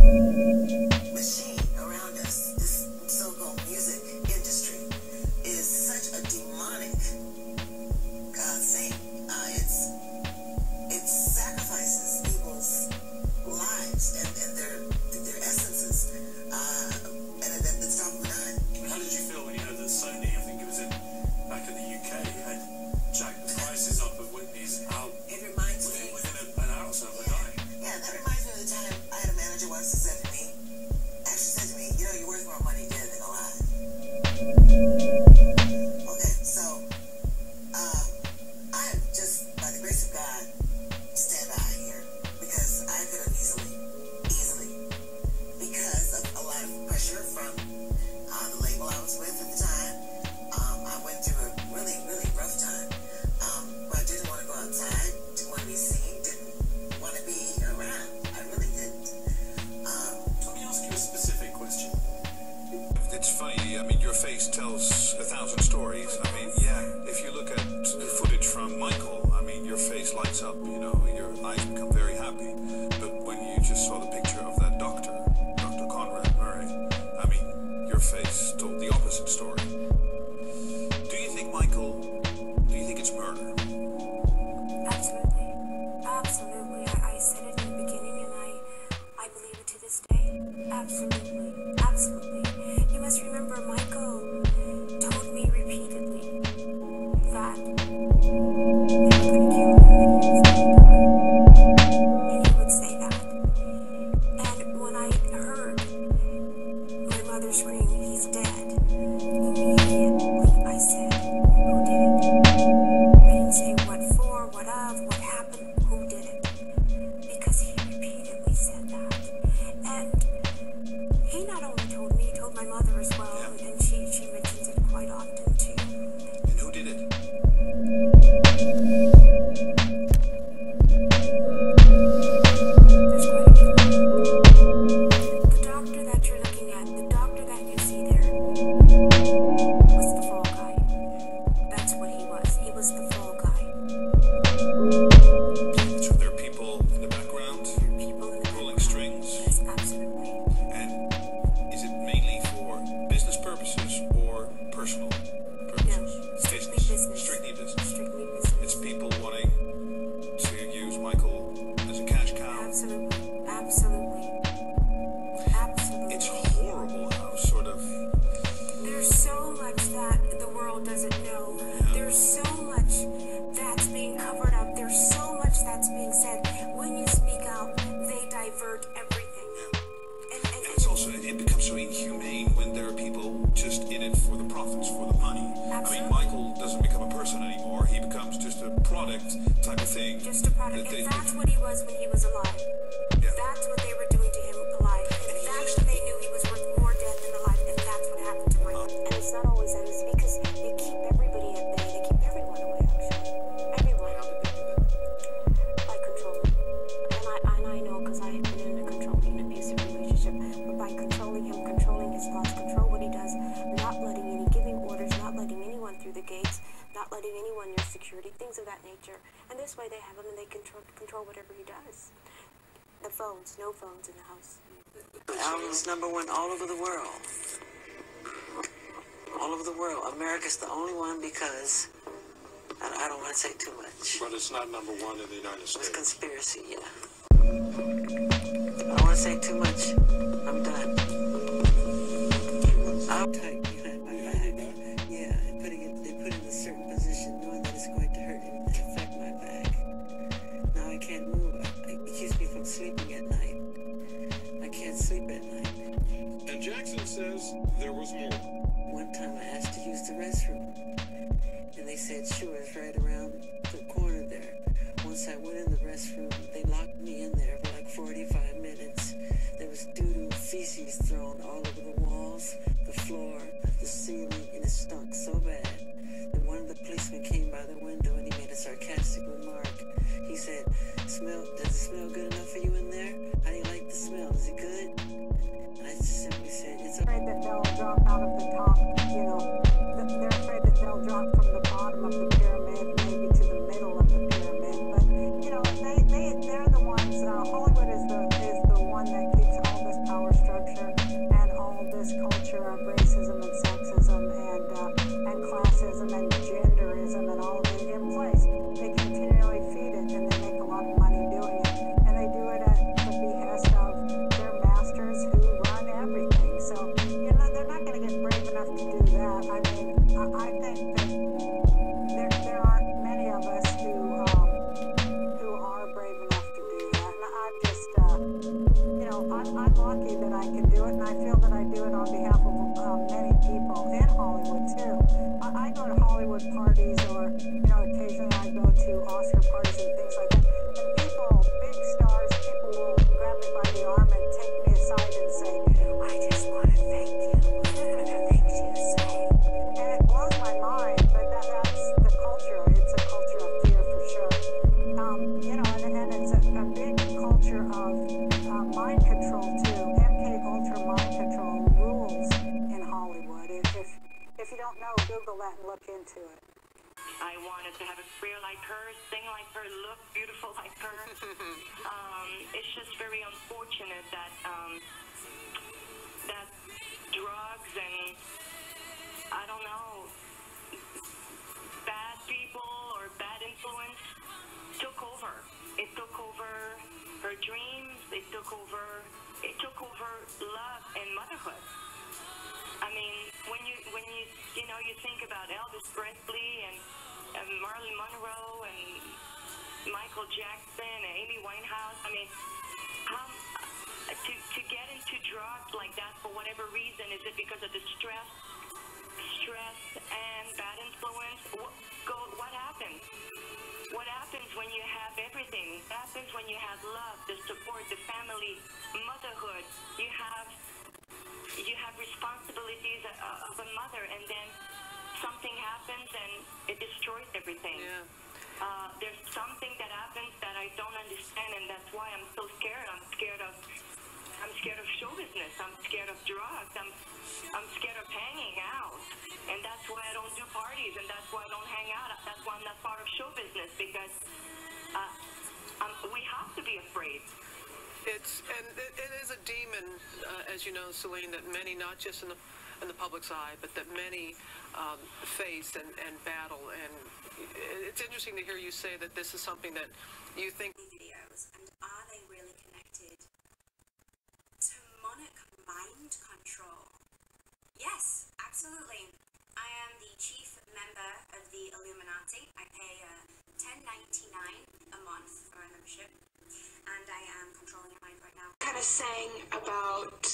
machine around us, this so-called music industry, is such a demonic thing. It sacrifices people's lives and their essences, and it's top of the nine. How did you feel when you heard that Sony, I think it was back in the UK, had jacked the prices up of Whitney's album? It reminds me within an hour or so of a dying. Yeah, that reminds me of the time I had a manager once that said to me, you know, you're worth more money dead than alive. Okay, so I am just, by the grace of God, stand by here, because I could have easily, because of a lot of pressure from the label I was with at the time, I went through a really, really rough time, but I didn't want to go outside, didn't want to be seen, didn't want to be around. I really didn't. Let me ask you a specific question. It's funny, I mean, your face tells 1,000 stories. I mean, yeah, if you look at footage from Michael, I mean, your face lights up, you know, your eyes become very happy. But when you just saw the picture of that doctor, Dr. Conrad Murray, I mean, your face told the opposite story. Do you think, Michael, it's murder? Absolutely. Absolutely. I said it in the beginning, and I believe it to this day. Absolutely. Absolutely. You must remember, Michael told me repeatedly that they were going to kill him and he would say that. And when I heard my mother scream, "He's dead," immediately I said, "Who did it?" I didn't say what for, what of, what happened, who did it. Because he repeatedly said that. And he not only told me, he told my mother as well, Yeah. and she mentions it quite often too. And who did it? There's quite a few. The doctor that you're looking at, the doctor that you see there, was the fall guy. That's what he was. He was the fall guy. So there are people in the background, There are people in the pulling background. strings. Yes, absolutely. And is it mainly for business purposes or personal purposes? No, strictly business. Strictly business. Strictly business. It's people wanting to use Michael as a cash cow. Absolutely. Absolutely. Absolutely. It's horrible how sort of... There's so much that the world doesn't know. There's so much that's being covered up. There's so much that's being said. When you speak out, they divert everything. And It's also, it becomes so inhumane when there are people just in it for the profits, for the money. I Absolutely. mean, Michael doesn't become a person anymore. He becomes just a product type of thing. just a product. That And they- that's what he was when he was alive. Yeah. That's what they were doing to him alive. And that's what they knew he was worth more dead than alive. And that's what happened to Michael. And it's not always that. It's because they keep everybody at bay. They keep everyone away, actually. Everyone. By controlling. And I know because I have been in a controlling, abusive relationship. But by controlling him, controlling his thoughts, control what he does, not letting any, giving orders, not letting anyone through the gates, not letting anyone near security, things of that nature. And this way they have him and they control whatever he does. The phones, no phones in the house. The album's #1 all over the world. All over the world. America's the only one because I don't want to say too much. But it's not #1 in the United It's States. conspiracy, yeah. I don't want to say too much. I'm done. I'm tight behind my back. Yeah, they put it in a certain position knowing that it's going to hurt and affect my back. Now I can't move. It keeps me from sleeping at night. I can't sleep at night. And Jackson says there was more. One time I asked to use the restroom, and they said, sure, it's right around the corner there. Once I went in the restroom, they locked me in there for like 45 minutes. There was doo-doo feces thrown all over the walls, the floor, I'm lucky that I can do it, and I feel that I do it on behalf of many people in Hollywood too. I go to Hollywood parties, or occasionally I go to Oscar parties and things like that. And people, big stars, people will grab me by the arm and take me aside and say, "I just want to thank you for the things you say." And it blows my mind, but that's the culture. It's a culture of fear for sure. And it's a big culture of mind control too. MK Ultra mind control rules in Hollywood. If you don't know, Google that and look into it. I wanted to have a career like her, sing like her, look beautiful like her. It's just very unfortunate that that drugs and I don't know, bad people or bad influence took over. It took over her dreams. It took over love and motherhood. I mean, when you you think about Elvis Presley and Marilyn Monroe and Michael Jackson and Amy Winehouse, I mean, to get into drugs like that for whatever reason, is it because of the stress and bad influence? What happens? What happens when you have everything? What happens when you have love, the support, the family, motherhood? You have responsibilities of a mother, and then something happens and it destroys everything. Yeah. There's something that happens that I don't understand, and that's why I'm so scared. I'm scared of show business. I'm scared of drugs. I'm scared of hanging out, and that's why I don't do parties, and that's why I don't hang out. That's why I'm not part of show business, because we have to be afraid. It is a demon, as you know, Celine, that many, not just in the public's eye, but that many face and battle. And it's interesting to hear you say that this is something that you think. Videos, and are they really connected to demonic mind control? Yes, absolutely. I am the chief member of the Illuminati. I pay $10.99 a month for a membership, and I am controlling your mind right now. Kind of sang about,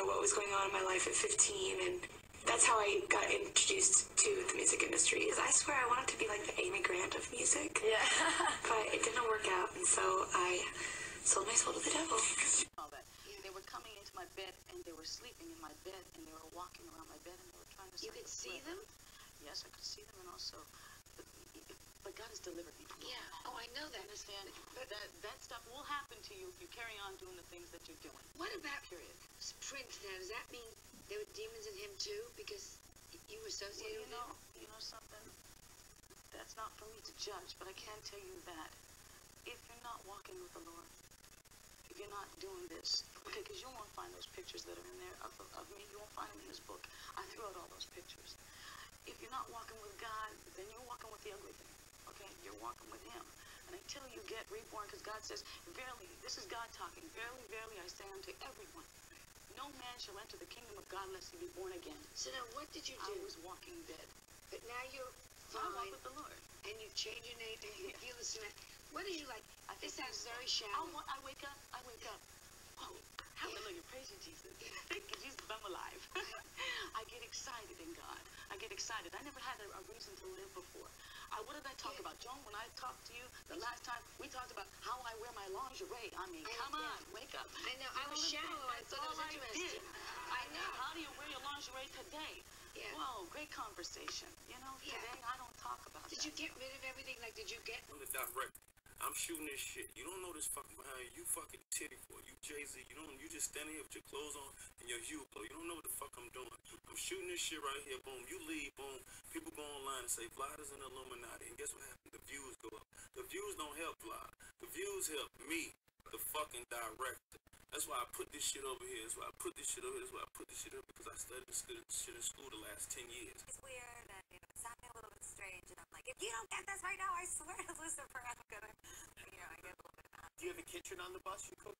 what was going on in my life at 15, and that's how I got introduced to the music industry. Because I swear I wanted to be like the Amy Grant of music. Yeah. But it didn't work out, and so I sold my soul to the devil. They were coming into my bed, and they were sleeping in my bed, and they were walking around my bed, and they were trying to. You could see them? Yes, I could see them, and also, but God has delivered me from Yeah. Oh, I know that. Understand? But that stuff will happen to you if you carry on doing the things that you're doing. What about Period. Prince now? Does that mean there were demons in him too? Because you were associated with him? You know something? That's not for me to judge, but I can tell you that if you're not walking with the Lord, if you're not doing this, okay, because you won't find those pictures that are in there of me. You won't find them in this book. I threw out all those pictures. If you're not walking with God, then you're walking with the ugly thing. Okay, you're walking with Him. And until you get reborn, because God says, verily, this is God talking, verily, verily, I say unto everyone, no man shall enter the kingdom of God unless he be born again. So now what did you do? I was walking dead. But now you're I walk fine, with the Lord. and you've changed your name, and you feel the cement. What did you like? This sounds very shallow. I wake up. Oh, hallelujah. Praise you, Jesus. Thank you, Jesus, I'm alive. I get excited in God. I get excited. I never had a reason to live before. What did I talk about? Joan, when I talked to you the last time, we talked about how I wear my lingerie. I mean, come on, wake up. I know. I was shallow. I thought it was interesting. I know. How do you wear your lingerie today? Yeah. Whoa, great conversation. Today I don't talk about Did that. you get rid of everything? Like, did you get... I'm the director. I'm shooting this shit. You don't know this fucking behind you. You fucking titty boy. You Jay-Z. You just standing here with your clothes on and your Hugo. You don't know what the fuck I'm doing. I'm shooting this shit right here. Boom. You leave. Boom. People go online and say Vlada's in the Illuminati. And guess what happened? The views go up. The views don't help Vlad. The views help me, the fucking director. That's why I put this shit over here. That's why I put this shit over here. That's why I put this shit over, because I studied this shit in school the last 10 years. It's weird, and it sounded a little bit strange, and I'm like, if you don't get this right now, I swear to Lucifer, I'm gonna, I get a little bit mad. Do you have a kitchen on the bus you cook?